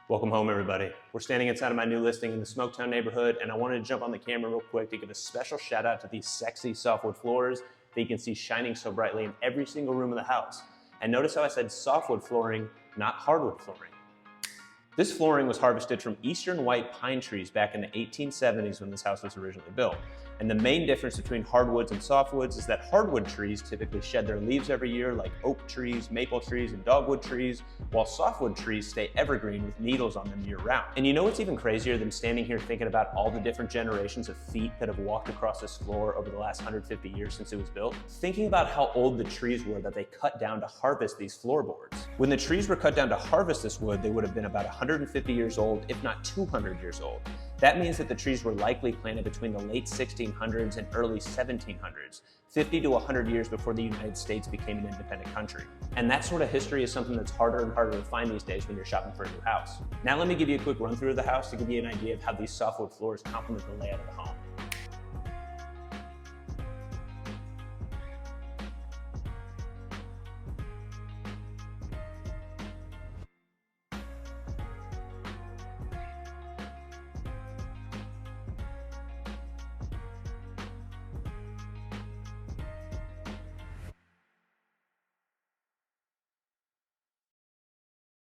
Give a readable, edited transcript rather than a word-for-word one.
Welcome home, everybody. We're standing inside of my new listing in the Smoketown neighborhood, and I wanted to jump on the camera real quick to give a special shout out to these sexy softwood floors that you can see shining so brightly in every single room of the house. And notice how I said softwood flooring, not hardwood flooring. This flooring was harvested from eastern white pine trees back in the 1870s when this house was originally built. And the main difference between hardwoods and softwoods is that hardwood trees typically shed their leaves every year, like oak trees, maple trees, and dogwood trees, while softwood trees stay evergreen with needles on them year-round. And you know what's even crazier than standing here thinking about all the different generations of feet that have walked across this floor over the last 150 years since it was built? Thinking about how old the trees were that they cut down to harvest these floorboards. When the trees were cut down to harvest this wood, they would have been about 150 years old, if not 200 years old. That means that the trees were likely planted between the late 1600s and early 1700s, 50 to 100 years before the United States became an independent country. And that sort of history is something that's harder and harder to find these days when you're shopping for a new house. Now let me give you a quick run through of the house to give you an idea of how these softwood floors complement the layout of the home.